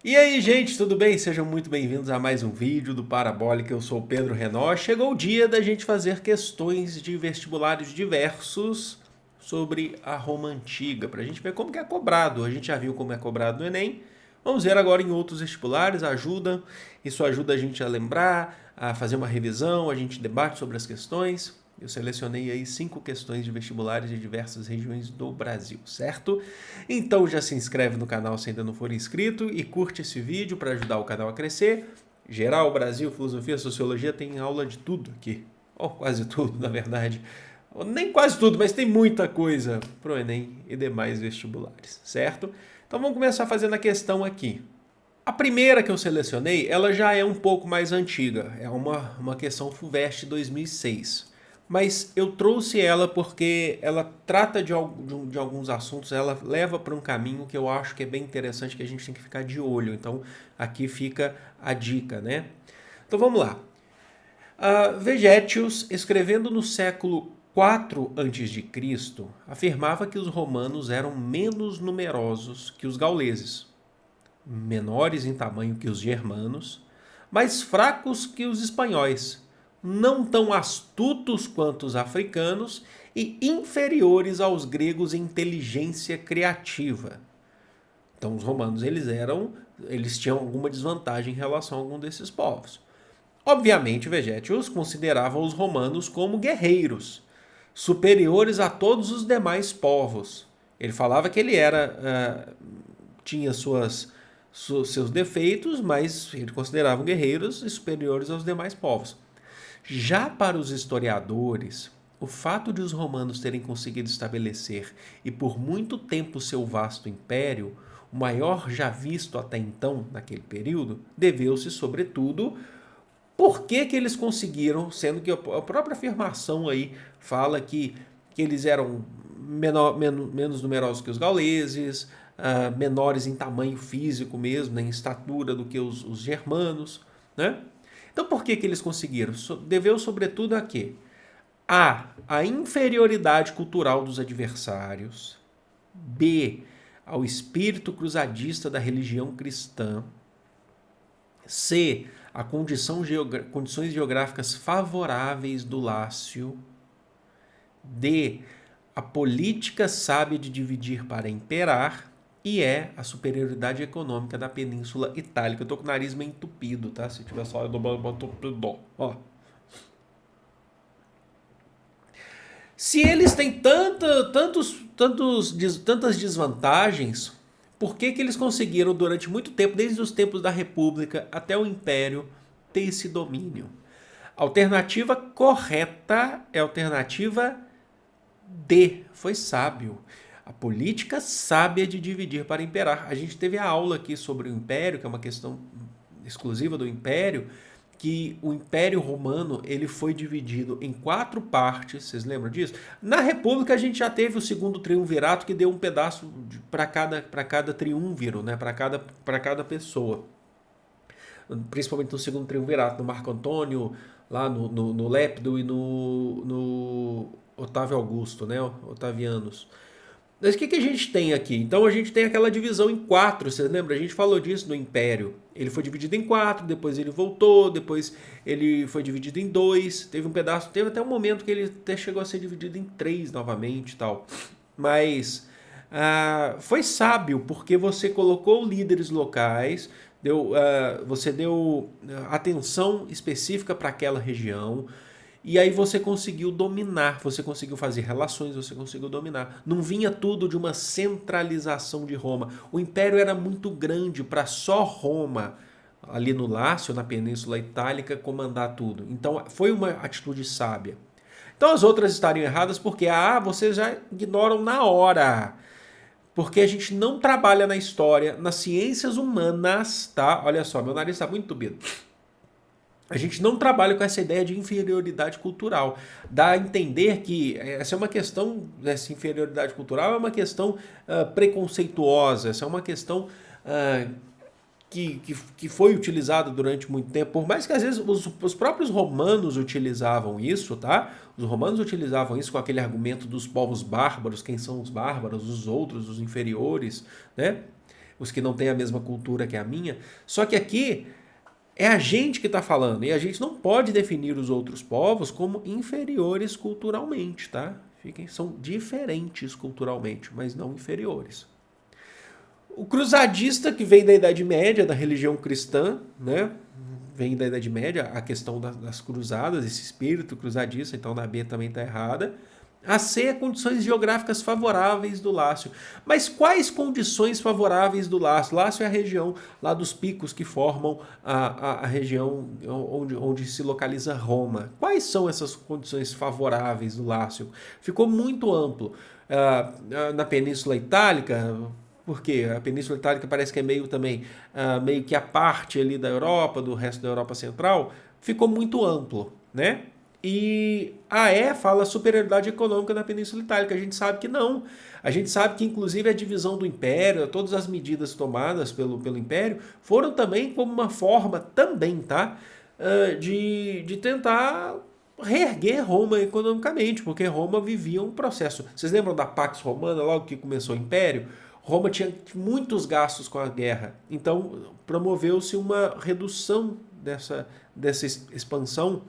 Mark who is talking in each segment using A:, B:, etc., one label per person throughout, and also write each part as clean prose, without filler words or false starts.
A: E aí, gente, tudo bem? Sejam muito bem-vindos a mais um vídeo do Parabólica. Eu sou o Pedro Renó. Chegou o dia da gente fazer questões de vestibulares diversos sobre a Roma Antiga, para a gente ver como que é cobrado. A gente já viu como é cobrado no Enem. Vamos ver agora em outros vestibulares. Isso ajuda a gente a lembrar, a fazer uma revisão, a gente debate sobre as questões. Eu selecionei aí 5 questões de vestibulares de diversas regiões do Brasil, certo? Então já se inscreve no canal se ainda não for inscrito e curte esse vídeo para ajudar o canal a crescer. Geral, Brasil, filosofia, sociologia, tem aula de tudo aqui. Ou quase tudo, na verdade. Nem quase tudo, mas tem muita coisa pro Enem e demais vestibulares, certo? Então vamos começar fazendo a questão aqui. A primeira que eu selecionei, ela já é um pouco mais antiga. É uma questão FUVEST 2006. Mas eu trouxe ela porque ela trata de alguns assuntos, ela leva para um caminho que eu acho que é bem interessante, que a gente tem que ficar de olho. Então, aqui fica a dica, né? Então, vamos lá. Vegetius, escrevendo no século IV a.C., afirmava que os romanos eram menos numerosos que os gauleses, menores em tamanho que os germanos, mais fracos que os espanhóis, não tão astutos quanto os africanos e inferiores aos gregos em inteligência criativa. Então os romanos eles tinham alguma desvantagem em relação a algum desses povos. Obviamente, Vegetius considerava os romanos como guerreiros, superiores a todos os demais povos. Ele falava que ele tinha seus defeitos, mas ele considerava guerreiros superiores aos demais povos. Já para os historiadores, o fato de os romanos terem conseguido estabelecer e por muito tempo seu vasto império, o maior já visto até então naquele período, deveu-se sobretudo por que eles conseguiram, sendo que a própria afirmação aí fala que eles eram menos numerosos que os gauleses, menores em tamanho físico mesmo, né, em estatura do que os germanos, né? Então por que eles conseguiram? Deveu sobretudo a quê? A inferioridade cultural dos adversários. B. Ao espírito cruzadista da religião cristã. C. A condições geográficas favoráveis do Lácio. D. A política sábia de dividir para imperar. E a superioridade econômica da Península Itálica. Eu tô com o nariz meio entupido, tá? Se tiver só, eu dou uma entupidão. Ó. Se eles têm tantas desvantagens, por que eles conseguiram durante muito tempo, desde os tempos da República até o Império, ter esse domínio? A alternativa correta é a alternativa D. Foi sábio. A política sábia de dividir para imperar. A gente teve a aula aqui sobre o Império, que é uma questão exclusiva do Império, que o Império Romano ele foi dividido em 4 partes, vocês lembram disso? Na República a gente já teve o segundo triunvirato que deu um pedaço para cada triunviro, né? Para cada pessoa. Principalmente no segundo triunvirato, no Marco Antônio, lá no Lépido e no Otávio Augusto, né? Otavianos. Mas o que a gente tem aqui? Então a gente tem aquela divisão em 4, você lembra? A gente falou disso no Império. Ele foi dividido em 4, depois ele voltou, depois ele foi dividido em 2. Teve um pedaço, teve até um momento que ele até chegou a ser dividido em 3 novamente e tal. Mas foi sábio, porque você colocou líderes locais, você deu atenção específica para aquela região. E aí você conseguiu dominar, você conseguiu fazer relações, você conseguiu dominar. Não vinha tudo de uma centralização de Roma. O império era muito grande para só Roma, ali no Lácio, na Península Itálica, comandar tudo. Então foi uma atitude sábia. Então as outras estariam erradas porque vocês já ignoram na hora. Porque a gente não trabalha na história, nas ciências humanas, tá? Olha só, meu nariz está muito entupido. A gente não trabalha com essa ideia de inferioridade cultural. Dá a entender que essa é uma questão, essa inferioridade cultural é uma questão preconceituosa, essa é uma questão que foi utilizada durante muito tempo, por mais que às vezes os próprios romanos utilizavam isso, tá? Os romanos utilizavam isso com aquele argumento dos povos bárbaros, quem são os bárbaros, os outros, os inferiores, né? os que não têm a mesma cultura que a minha. Só que aqui é a gente que está falando, e a gente não pode definir os outros povos como inferiores culturalmente, tá? São diferentes culturalmente, mas não inferiores. O cruzadista, que vem da Idade Média, da religião cristã, né? Vem da Idade Média, a questão das cruzadas, esse espírito cruzadista, então na B também está errada. A C é condições geográficas favoráveis do Lácio. Mas quais condições favoráveis do Lácio? Lácio é a região lá dos picos que formam a região onde se localiza Roma. Quais são essas condições favoráveis do Lácio? Ficou muito amplo. Na Península Itálica, porque a Península Itálica parece que é meio também, meio que a parte ali da Europa, do resto da Europa Central, ficou muito amplo, né? E a E fala superioridade econômica na Península Itálica. A gente sabe que não. A gente sabe que, inclusive, a divisão do Império, todas as medidas tomadas pelo Império, foram também como uma forma, também, tá? De tentar reerguer Roma economicamente, porque Roma vivia um processo. Vocês lembram da Pax Romana, logo que começou o Império? Roma tinha muitos gastos com a guerra. Então, promoveu-se uma redução dessa expansão.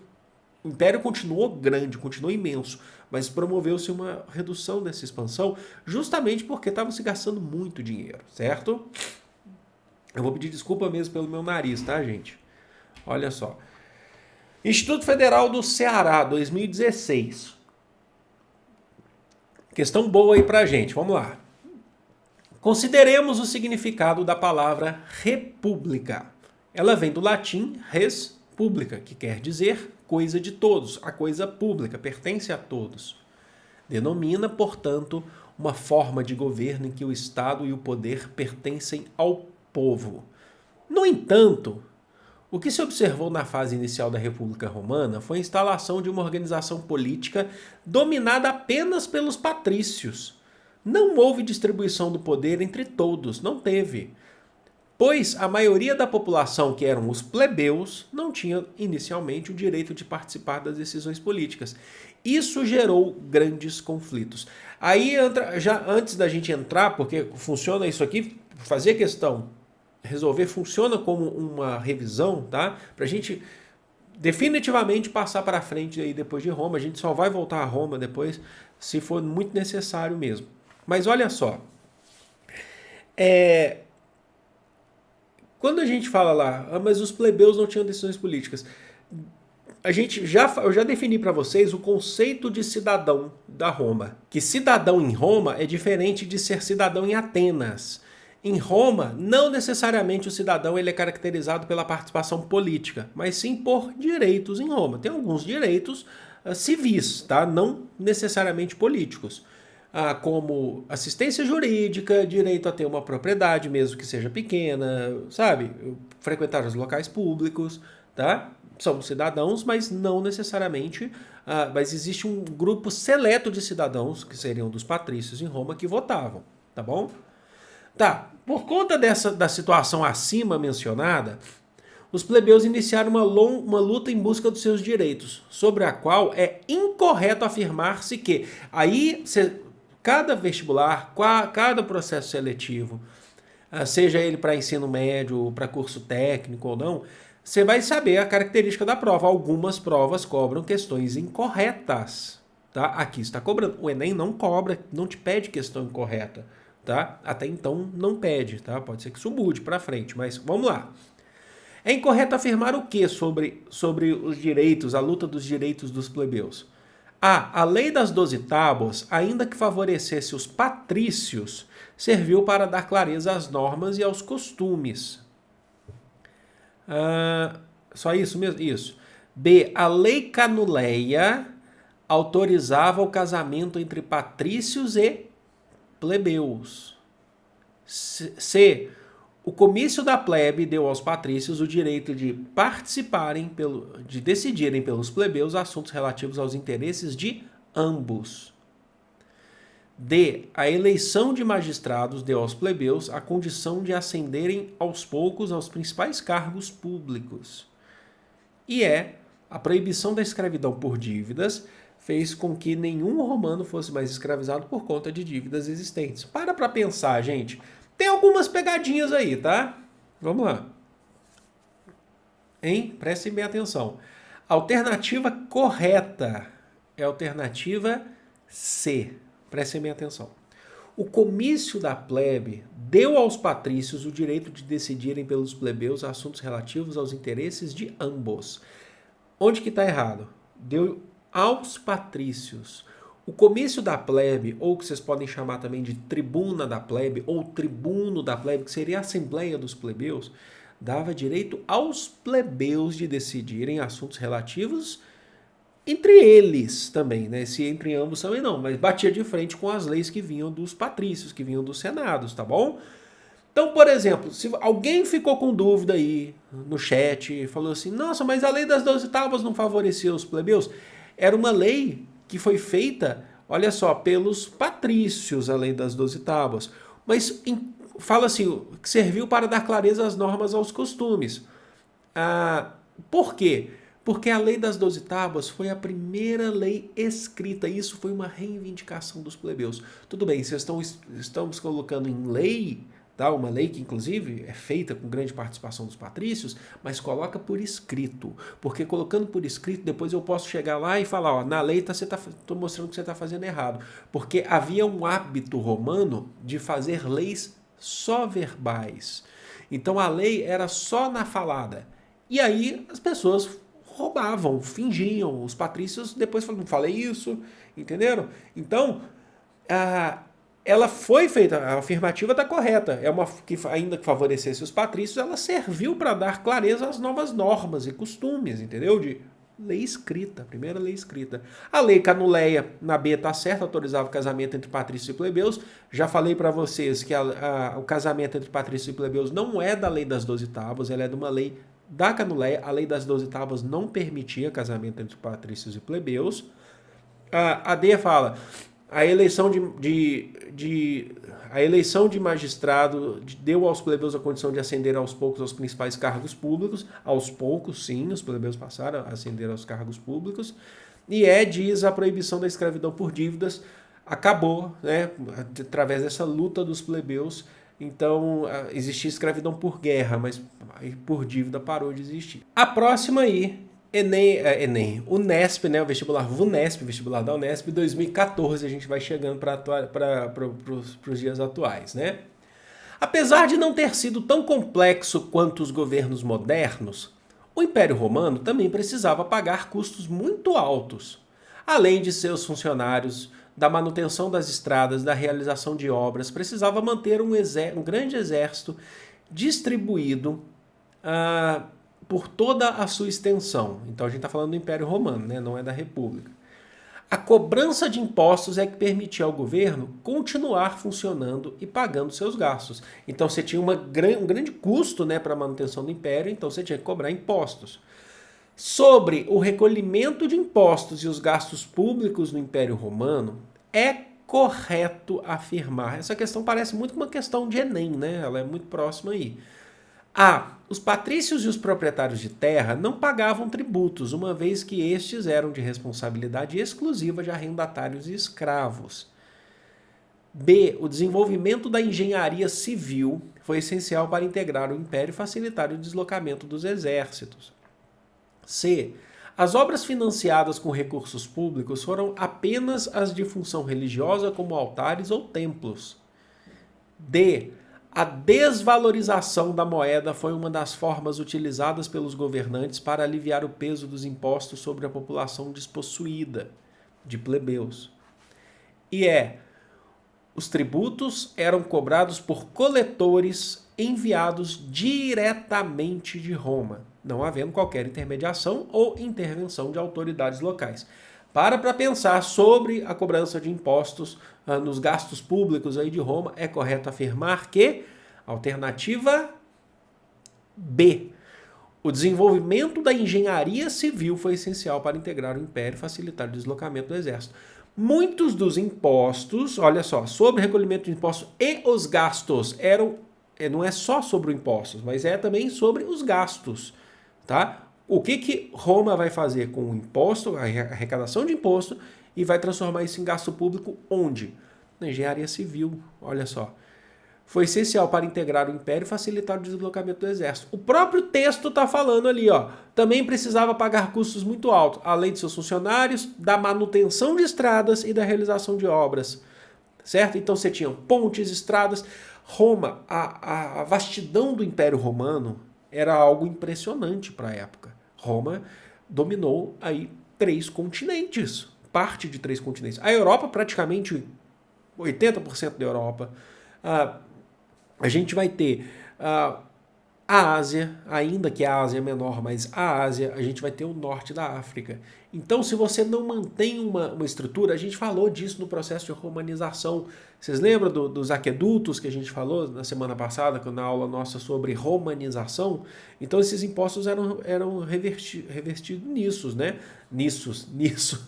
A: O Império continuou grande, continuou imenso, mas promoveu-se uma redução dessa expansão justamente porque estava se gastando muito dinheiro, certo? Eu vou pedir desculpa mesmo pelo meu nariz, tá, gente? Olha só. Instituto Federal do Ceará, 2016. Questão boa aí pra gente, vamos lá. Consideremos o significado da palavra república. Ela vem do latim res publica, que quer dizer coisa de todos, a coisa pública, pertence a todos. Denomina, portanto, uma forma de governo em que o Estado e o poder pertencem ao povo. No entanto, o que se observou na fase inicial da República Romana foi a instalação de uma organização política dominada apenas pelos patrícios. Não houve distribuição do poder entre todos, não teve. Pois a maioria da população, que eram os plebeus, não tinha inicialmente o direito de participar das decisões políticas. Isso gerou grandes conflitos. Aí, já antes da gente entrar, porque funciona isso aqui, fazer questão, resolver, funciona como uma revisão, tá? Pra gente definitivamente passar para frente aí depois de Roma. A gente só vai voltar a Roma depois, se for muito necessário mesmo. Mas olha só, quando a gente fala lá, mas os plebeus não tinham decisões políticas, eu já defini para vocês o conceito de cidadão da Roma. Que cidadão em Roma é diferente de ser cidadão em Atenas. Em Roma, não necessariamente o cidadão ele é caracterizado pela participação política, mas sim por direitos em Roma. Tem alguns direitos civis, tá? Não necessariamente políticos. Como assistência jurídica, direito a ter uma propriedade, mesmo que seja pequena, sabe? Frequentar os locais públicos, tá? São cidadãos, mas não necessariamente... mas existe um grupo seleto de cidadãos, que seriam dos patrícios em Roma, que votavam, tá bom? Tá, por conta da situação acima mencionada, os plebeus iniciaram uma luta em busca dos seus direitos, sobre a qual é incorreto afirmar-se que aí... Cada vestibular, cada processo seletivo, seja ele para ensino médio, para curso técnico ou não, você vai saber a característica da prova. Algumas provas cobram questões incorretas. Tá? Aqui está cobrando. O Enem não cobra, não te pede questão incorreta. Tá? Até então não pede. Tá? Pode ser que isso mude para frente, mas vamos lá. É incorreto afirmar o que sobre os direitos, a luta dos direitos dos plebeus? A lei das 12 tábuas, ainda que favorecesse os patrícios, serviu para dar clareza às normas e aos costumes. Só isso mesmo? Isso. B. A lei canuleia autorizava o casamento entre patrícios e plebeus. C. O comício da plebe deu aos patrícios o direito de participarem, de decidirem pelos plebeus assuntos relativos aos interesses de ambos. D. A eleição de magistrados deu aos plebeus a condição de ascenderem aos poucos aos principais cargos públicos. E a proibição da escravidão por dívidas fez com que nenhum romano fosse mais escravizado por conta de dívidas existentes. Para pensar, gente. Tem algumas pegadinhas aí, tá? Vamos lá. Hein? Prestem bem atenção. A alternativa correta é a alternativa C. Prestem bem atenção. O comício da plebe deu aos patrícios o direito de decidirem pelos plebeus assuntos relativos aos interesses de ambos. Onde que está errado? Deu aos patrícios. O comício da plebe, ou que vocês podem chamar também de tribuna da plebe, ou tribuno da plebe, que seria a assembleia dos plebeus, dava direito aos plebeus de decidirem assuntos relativos entre eles também, né? Se entre ambos também não, mas batia de frente com as leis que vinham dos patrícios, que vinham dos senados, tá bom? Então, por exemplo, se alguém ficou com dúvida aí no chat e falou assim, nossa, mas a lei das 12 tábuas não favorecia os plebeus? Era uma lei que foi feita, olha só, pelos patrícios, a lei das 12 tábuas. Mas fala assim, que serviu para dar clareza às normas aos costumes. Por quê? Porque a lei das 12 tábuas foi a primeira lei escrita. Isso foi uma reivindicação dos plebeus. Tudo bem, estamos colocando em lei, tá? Uma lei que inclusive é feita com grande participação dos patrícios, mas coloca por escrito. Porque colocando por escrito, depois eu posso chegar lá e falar, ó, na lei estou mostrando que você está fazendo errado. Porque havia um hábito romano de fazer leis só verbais. Então a lei era só na falada. E aí as pessoas roubavam, fingiam. Os patrícios depois falaram, não falei isso, entenderam? Então, ela foi feita, a afirmativa está correta, é uma que ainda que favorecesse os patrícios, ela serviu para dar clareza às novas normas e costumes, entendeu? De lei escrita, primeira lei escrita. A lei Canuleia, na B está certa, autorizava o casamento entre patrícios e plebeus. Já falei para vocês que o casamento entre patrícios e plebeus não é da lei das 12 tábuas, ela é de uma lei da Canuleia. A lei das 12 tábuas não permitia casamento entre patrícios e plebeus. A D fala, a eleição de magistrado deu aos plebeus a condição de ascender aos poucos aos principais cargos públicos. Aos poucos, sim, os plebeus passaram a ascender aos cargos públicos. E diz a proibição da escravidão por dívidas acabou, né, através dessa luta dos plebeus. Então, existia escravidão por guerra, mas por dívida parou de existir. A próxima aí, Enem, Unesp, né, o vestibular VUNESP, vestibular da Unesp, 2014, a gente vai chegando para os dias atuais, né? Apesar de não ter sido tão complexo quanto os governos modernos, o Império Romano também precisava pagar custos muito altos, além de seus funcionários, da manutenção das estradas, da realização de obras, precisava manter um grande exército distribuído por toda a sua extensão. Então a gente está falando do Império Romano, né? Não é da República. A cobrança de impostos é que permitia ao governo continuar funcionando e pagando seus gastos. Então você tinha um grande custo, né, para a manutenção do Império, então você tinha que cobrar impostos. Sobre o recolhimento de impostos e os gastos públicos no Império Romano, é correto afirmar. Essa questão parece muito uma questão de Enem, né? Ela é muito próxima aí. Os patrícios e os proprietários de terra não pagavam tributos, uma vez que estes eram de responsabilidade exclusiva de arrendatários e escravos. B. O desenvolvimento da engenharia civil foi essencial para integrar o império e facilitar o deslocamento dos exércitos. C. As obras financiadas com recursos públicos foram apenas as de função religiosa, como altares ou templos. D. A desvalorização da moeda foi uma das formas utilizadas pelos governantes para aliviar o peso dos impostos sobre a população despossuída, de plebeus. E os tributos eram cobrados por coletores enviados diretamente de Roma, não havendo qualquer intermediação ou intervenção de autoridades locais. Para pensar sobre a cobrança de impostos nos gastos públicos aí de Roma, é correto afirmar que, alternativa B, o desenvolvimento da engenharia civil foi essencial para integrar o império e facilitar o deslocamento do exército. Muitos dos impostos, olha só, sobre recolhimento de impostos e os gastos não é só sobre os impostos, mas é também sobre os gastos, tá? O que Roma vai fazer com o imposto, a arrecadação de imposto, e vai transformar isso em gasto público onde? Na engenharia civil, olha só. foi essencial para integrar o império e facilitar o deslocamento do exército. O próprio texto está falando ali, ó. Também precisava pagar custos muito altos, além de seus funcionários, da manutenção de estradas e da realização de obras. Certo? Então você tinha pontes, estradas. Roma, a vastidão do Império Romano era algo impressionante para a época. Roma dominou aí 3 continentes, parte de 3 continentes. A Europa, praticamente 80% da Europa. A gente vai ter a Ásia, ainda que a Ásia é menor, mas a Ásia, a gente vai ter o norte da África. Então, se você não mantém uma estrutura, a gente falou disso no processo de romanização. Vocês lembram dos aquedutos que a gente falou na semana passada, na aula nossa sobre romanização? Então, esses impostos eram revertidos nisso, né? Nisso.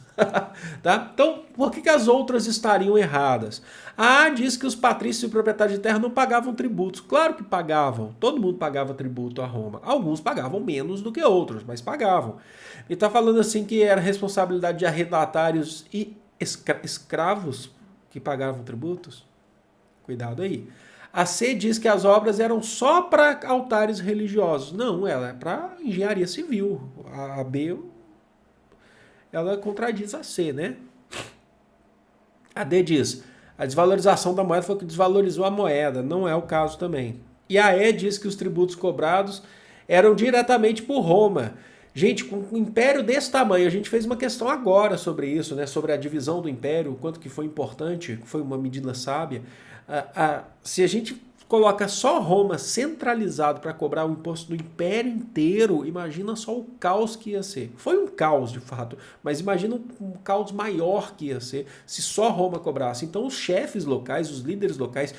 A: Tá? Então, por que as outras estariam erradas? Diz que os patrícios e proprietários de terra não pagavam tributos. Claro que pagavam. Todo mundo pagava tributo a Roma. Alguns pagavam menos do que outros, mas pagavam. Ele está falando assim que era responsabilidade de arrendatários e escravos que pagavam tributos. Cuidado aí. A C diz que as obras eram só para altares religiosos. Não, ela é para engenharia civil. A B, ela contradiz a C, né? A D diz, a desvalorização da moeda foi o que desvalorizou a moeda. Não é o caso também. E a E diz que os tributos cobrados eram diretamente por Roma. Gente, com um império desse tamanho, a gente fez uma questão agora sobre isso, né? Sobre a divisão do império, o quanto que foi importante, foi uma medida sábia. Se a gente coloca só Roma centralizado para cobrar o imposto do império inteiro, imagina só o caos que ia ser. Foi um caos, de fato, mas imagina um caos maior que ia ser se só Roma cobrasse. Então os chefes locais, os líderes locais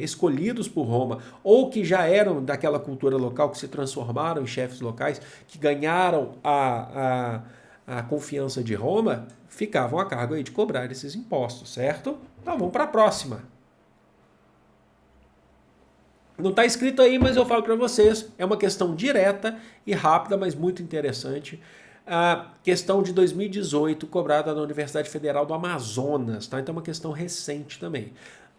A: escolhidos por Roma, ou que já eram daquela cultura local, que se transformaram em chefes locais, que ganharam a confiança de Roma, ficavam a cargo aí de cobrar esses impostos, certo? Então vamos para a próxima. Não está escrito aí, mas eu falo para vocês. É uma questão direta e rápida, mas muito interessante. A questão de 2018, cobrada na Universidade Federal do Amazonas. Tá? Então é uma questão recente também.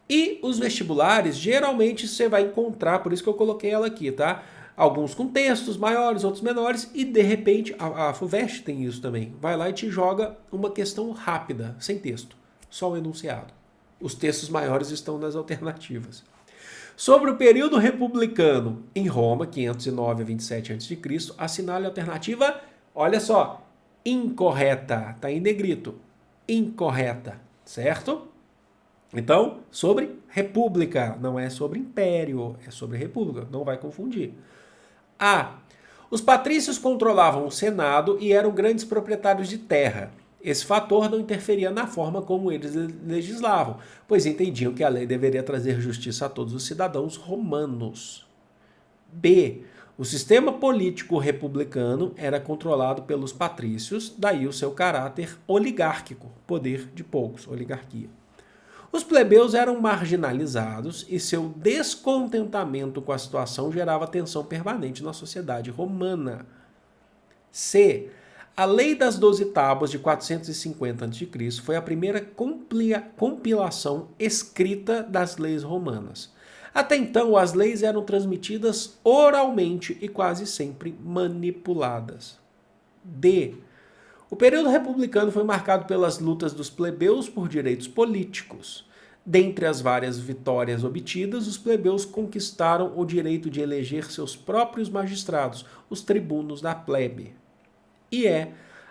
A: E os vestibulares, geralmente você vai encontrar, por isso que eu coloquei ela aqui, tá? Alguns com textos maiores, outros menores, e de repente, a FUVEST tem isso também. Vai lá e te joga uma questão rápida, sem texto, só o enunciado. Os textos maiores estão nas alternativas. Sobre o período republicano em Roma, 509 a 27 a.C., assinale a alternativa, olha só, incorreta, está em negrito, incorreta, certo? Então, sobre república, não é sobre império, é sobre república, não vai confundir. A. Os patrícios controlavam o Senado e eram grandes proprietários de terra. Esse fator não interferia na forma como eles legislavam, pois entendiam que a lei deveria trazer justiça a todos os cidadãos romanos. B. O sistema político republicano era controlado pelos patrícios, daí o seu caráter oligárquico, poder de poucos, oligarquia. Os plebeus eram marginalizados e seu descontentamento com a situação gerava tensão permanente na sociedade romana. C. A Lei das 12 Tábuas de 450 a.C. foi a primeira compilação escrita das leis romanas. Até então, as leis eram transmitidas oralmente e quase sempre manipuladas. D. O período republicano foi marcado pelas lutas dos plebeus por direitos políticos. Dentre as várias vitórias obtidas, os plebeus conquistaram o direito de eleger seus próprios magistrados, os tribunos da plebe. E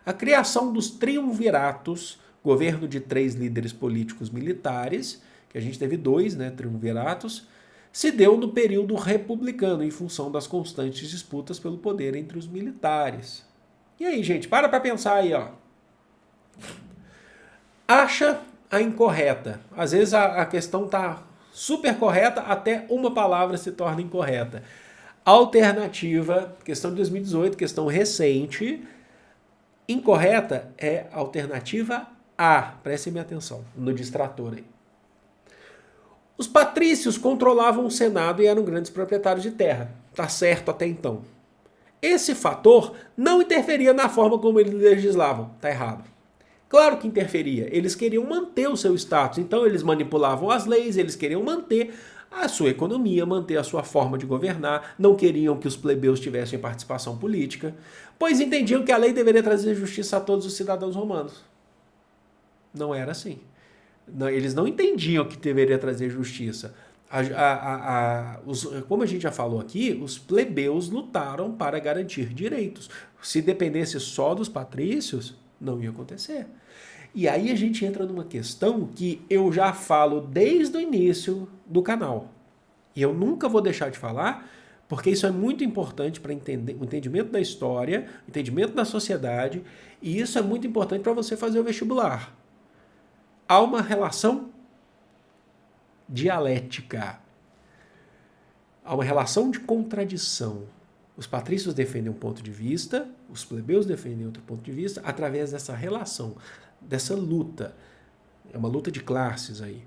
A: a criação dos triunviratos, governo de 3 líderes políticos militares, que a gente teve 2, né, triunviratos, se deu no período republicano, em função das constantes disputas pelo poder entre os militares. E aí, gente, para pensar aí, ó. Acha a incorreta. Às vezes a questão tá super correta, até uma palavra se torna incorreta. Alternativa, questão de 2018, questão recente. Incorreta é a alternativa A. Prestem minha atenção no distrator aí. Os patrícios controlavam o Senado e eram grandes proprietários de terra. Tá certo até então. Esse fator não interferia na forma como eles legislavam. Tá errado. Claro que interferia. Eles queriam manter o seu status, então eles manipulavam as leis, eles queriam manter a sua economia, manter a sua forma de governar, não queriam que os plebeus tivessem participação política, pois entendiam que a lei deveria trazer justiça a todos os cidadãos romanos. Não era assim. Eles não entendiam que deveria trazer justiça. Como a gente já falou aqui, os plebeus lutaram para garantir direitos. Se dependesse só dos patrícios, não ia acontecer. E aí a gente entra numa questão que eu já falo desde o início do canal. E eu nunca vou deixar de falar, porque isso é muito importante para o entendimento da história, entendimento da sociedade, e isso é muito importante para você fazer o vestibular. Há uma relação dialética. Há uma relação de contradição. Os patrícios defendem um ponto de vista, os plebeus defendem outro ponto de vista, através dessa relação, dessa luta. É uma luta de classes aí.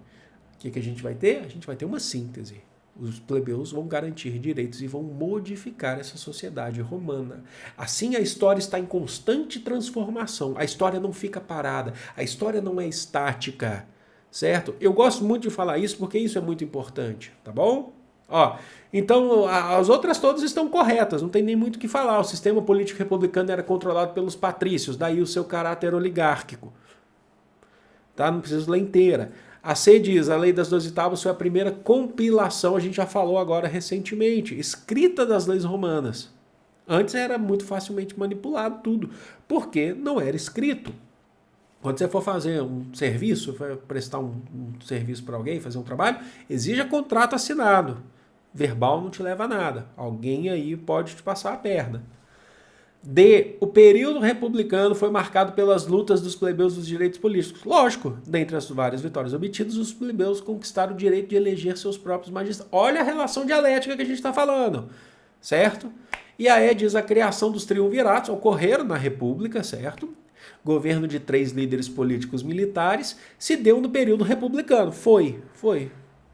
A: O que a gente vai ter? A gente vai ter uma síntese. Os plebeus vão garantir direitos e vão modificar essa sociedade romana. Assim, a história está em constante transformação. A história não fica parada. A história não é estática. Certo? Eu gosto muito de falar isso porque isso é muito importante. Tá bom? Ó, então, as outras todas estão corretas. Não tem nem muito o que falar. O sistema político republicano era controlado pelos patrícios. Daí o seu caráter oligárquico. Tá? Não preciso ler inteira. A C diz, a Lei das 12 Tábuas foi a primeira compilação, a gente já falou agora recentemente, escrita das leis romanas. Antes era muito facilmente manipulado tudo, porque não era escrito. Quando você for fazer um serviço, prestar um serviço para alguém, fazer um trabalho, exija contrato assinado. Verbal não te leva a nada. Alguém aí pode te passar a perna. D. O período republicano foi marcado pelas lutas dos plebeus dos direitos políticos. Lógico, dentre as várias vitórias obtidas, os plebeus conquistaram o direito de eleger seus próprios magistrados. Olha a relação dialética que a gente está falando, certo? E a E diz a criação dos triunviratos ocorreram na República, certo? Governo de 3 líderes políticos militares se deu no período republicano. Foi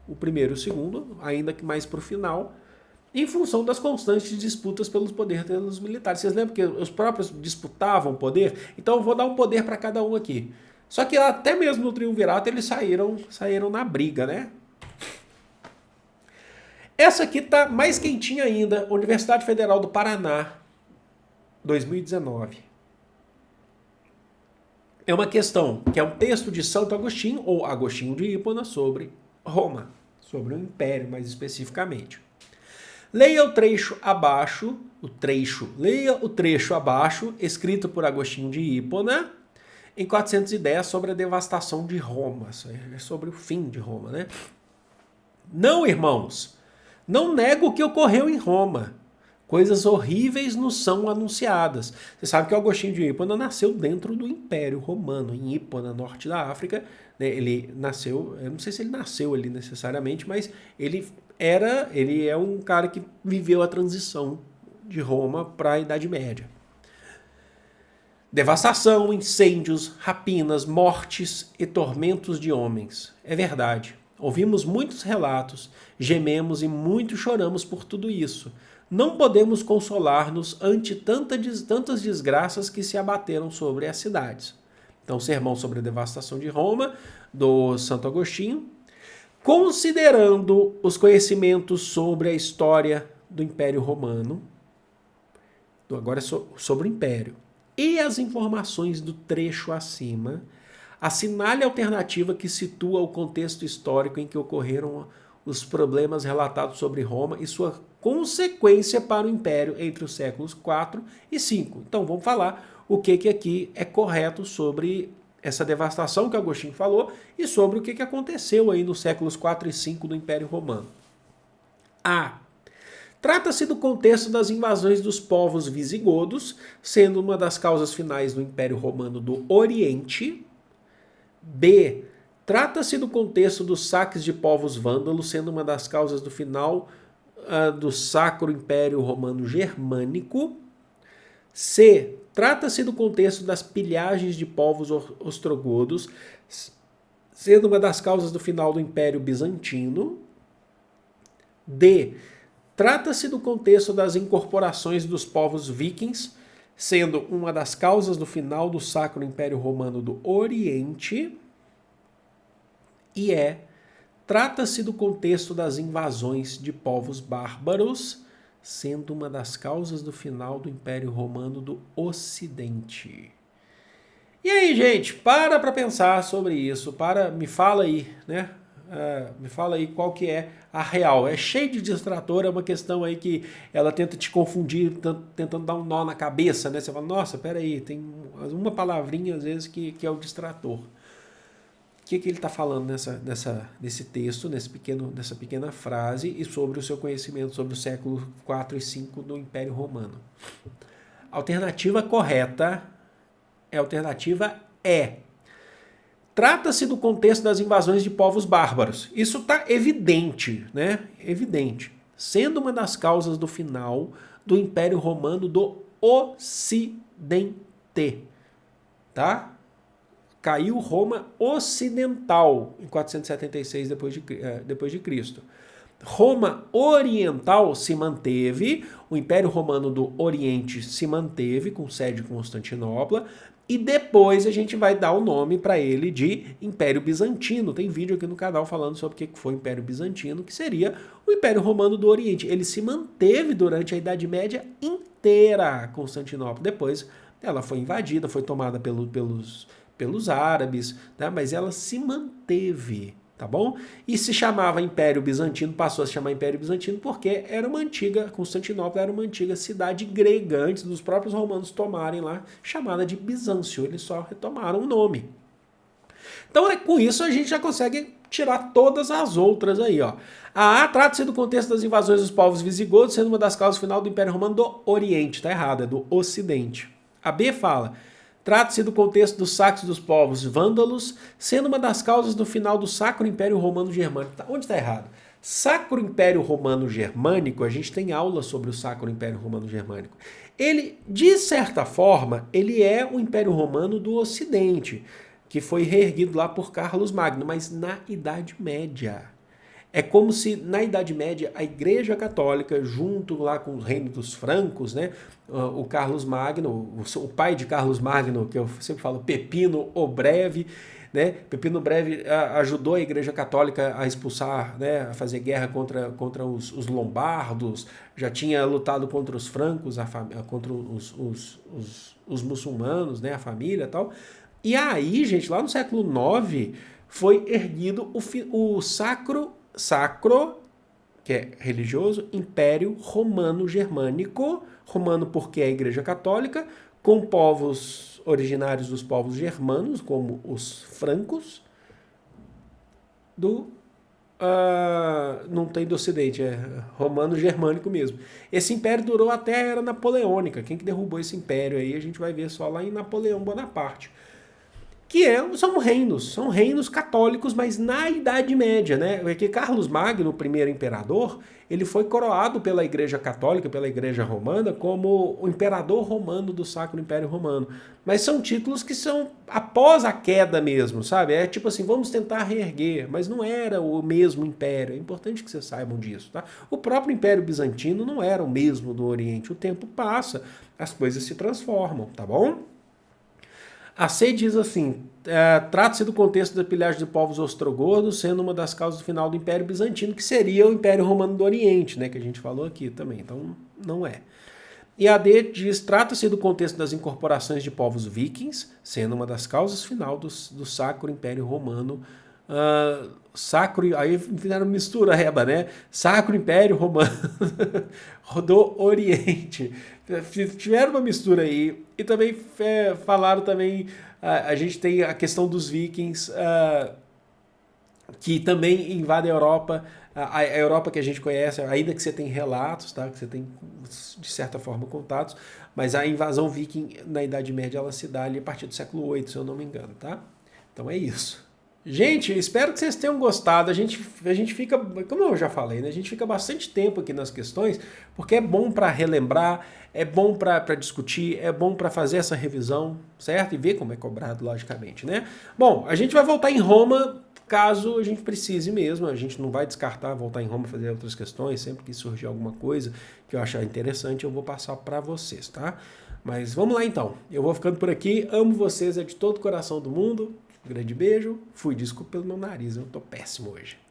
A: o primeiro e o segundo, ainda que mais para o final, em função das constantes disputas pelos poderes dos militares. Vocês lembram que os próprios disputavam poder? Então eu vou dar um poder para cada um aqui. Só que até mesmo no triunvirato eles saíram na briga, né? Essa aqui tá mais quentinha ainda, Universidade Federal do Paraná, 2019. É uma questão que é um texto de Santo Agostinho, ou Agostinho de Hipona, sobre Roma, sobre o Império mais especificamente. Leia o trecho abaixo, escrito por Agostinho de Hipona, em 410, sobre a devastação de Roma, sobre o fim de Roma, né? Não, irmãos, não nego o que ocorreu em Roma. Coisas horríveis nos são anunciadas. Você sabe que o Agostinho de Hipona nasceu dentro do Império Romano, em Hipona, norte da África. Ele nasceu, eu não sei se ele nasceu ali necessariamente, mas ele é um cara que viveu a transição de Roma para a Idade Média. Devastação, incêndios, rapinas, mortes e tormentos de homens. É verdade. Ouvimos muitos relatos, gememos e muito choramos por tudo isso. Não podemos consolar-nos ante tantas desgraças que se abateram sobre as cidades. Então, sermão sobre a devastação de Roma, do Santo Agostinho. Considerando os conhecimentos sobre a história do Império Romano, agora é sobre o Império, e as informações do trecho acima, assinale a alternativa que situa o contexto histórico em que ocorreram os problemas relatados sobre Roma e sua consequência para o Império entre os séculos 4 e 5. Então, vamos falar o que aqui é correto sobre essa devastação que Agostinho falou e sobre o que aconteceu aí nos séculos 4 e 5 do Império Romano. A. Trata-se do contexto das invasões dos povos visigodos, sendo uma das causas finais do Império Romano do Oriente. B. Trata-se do contexto dos saques de povos vândalos, sendo uma das causas do final do Sacro Império Romano Germânico. C. Trata-se do contexto das pilhagens de povos ostrogodos, sendo uma das causas do final do Império Bizantino. D. Trata-se do contexto das incorporações dos povos vikings, sendo uma das causas do final do Sacro Império Romano do Oriente, e trata-se do contexto das invasões de povos bárbaros, sendo uma das causas do final do Império Romano do Ocidente. E aí, gente, para pensar sobre isso, me fala aí, né? Me fala aí qual que é a real. É cheio de distrator, é uma questão aí que ela tenta te confundir, tentando dar um nó na cabeça, né? Você fala, nossa, peraí, tem uma palavrinha às vezes que é o distrator. O que ele está falando nesse texto, nessa pequena frase, e sobre o seu conhecimento sobre o século IV e V do Império Romano? A alternativa correta é a alternativa E. Trata-se do contexto das invasões de povos bárbaros. Isso está evidente, né? Evidente. Sendo uma das causas do final do Império Romano do Ocidente. Tá? Caiu Roma ocidental em 476 depois de Cristo. Roma oriental se manteve, o Império Romano do Oriente se manteve, com sede em Constantinopla, e depois a gente vai dar o nome para ele de Império Bizantino. Tem vídeo aqui no canal falando sobre o que foi o Império Bizantino, que seria o Império Romano do Oriente. Ele se manteve durante a Idade Média inteira, Constantinopla. Depois ela foi invadida, foi tomada pelos árabes, né? Mas ela se manteve, tá bom? E se chamava Império Bizantino, passou a se chamar Império Bizantino porque Constantinopla era uma antiga cidade grega, antes dos próprios romanos tomarem lá, chamada de Bizâncio. Eles só retomaram o nome. Então, com isso, a gente já consegue tirar todas as outras aí, ó. A A trata-se do contexto das invasões dos povos visigodos, sendo uma das causas final do Império Romano do Oriente, tá errado, é do Ocidente. A B fala: trata-se do contexto dos saques dos povos vândalos, sendo uma das causas do final do Sacro Império Romano Germânico. Onde está errado? Sacro Império Romano Germânico, a gente tem aula sobre o Sacro Império Romano Germânico. Ele, de certa forma, ele é o Império Romano do Ocidente, que foi reerguido lá por Carlos Magno, mas na Idade Média. É como se, na Idade Média, a Igreja Católica, junto lá com o reino dos francos, né, o Carlos Magno, o pai de Carlos Magno, que eu sempre falo, Pepino o Breve, né, Pepino o Breve ajudou a Igreja Católica a expulsar, né, a fazer guerra contra os lombardos, já tinha lutado contra os francos, contra os muçulmanos, né, a família e tal. E aí, gente, lá no século IX, foi erguido o Sacro, que é religioso, Império Romano Germânico, romano porque é a Igreja Católica, com povos originários dos povos germanos, como os francos, não tem do Ocidente, é romano germânico mesmo. Esse império durou até a Era Napoleônica. Quem que derrubou esse império aí, a gente vai ver só lá em Napoleão Bonaparte. São reinos católicos, mas na Idade Média, né? Porque Carlos Magno, o primeiro imperador, ele foi coroado pela Igreja Católica, pela Igreja Romana, como o imperador romano do Sacro Império Romano. Mas são títulos que são após a queda mesmo, sabe? É tipo assim, vamos tentar reerguer, mas não era o mesmo império. É importante que vocês saibam disso, tá? O próprio Império Bizantino não era o mesmo do Oriente. O tempo passa, as coisas se transformam, tá bom? A C diz assim, trata-se do contexto da pilhagem de povos ostrogordos, sendo uma das causas do final do Império Bizantino, que seria o Império Romano do Oriente, né, que a gente falou aqui também, então não é. E a D diz, trata-se do contexto das incorporações de povos vikings, sendo uma das causas final do Sacro Império Romano, aí fizeram mistureba, né? Sacro Império Romano do Oriente. Tiveram uma mistura aí. E também falaram também, a gente tem a questão dos vikings, que também invadem a Europa, a Europa que a gente conhece, ainda que você tem relatos, tá? Que você tem, de certa forma, contatos, mas a invasão viking na Idade Média, ela se dá ali a partir do século VIII, se eu não me engano, tá? Então é isso. Gente, espero que vocês tenham gostado. A gente fica, como eu já falei, né? A gente fica bastante tempo aqui nas questões, porque é bom para relembrar, é bom para discutir, é bom para fazer essa revisão, certo? E ver como é cobrado, logicamente, né? Bom, a gente vai voltar em Roma, caso a gente precise mesmo. A gente não vai descartar voltar em Roma, fazer outras questões. Sempre que surgir alguma coisa que eu achar interessante, eu vou passar para vocês, tá? Mas vamos lá então. Eu vou ficando por aqui. Amo vocês, é de todo o coração do mundo. Um grande beijo. Fui, desculpa pelo meu nariz, eu tô péssimo hoje.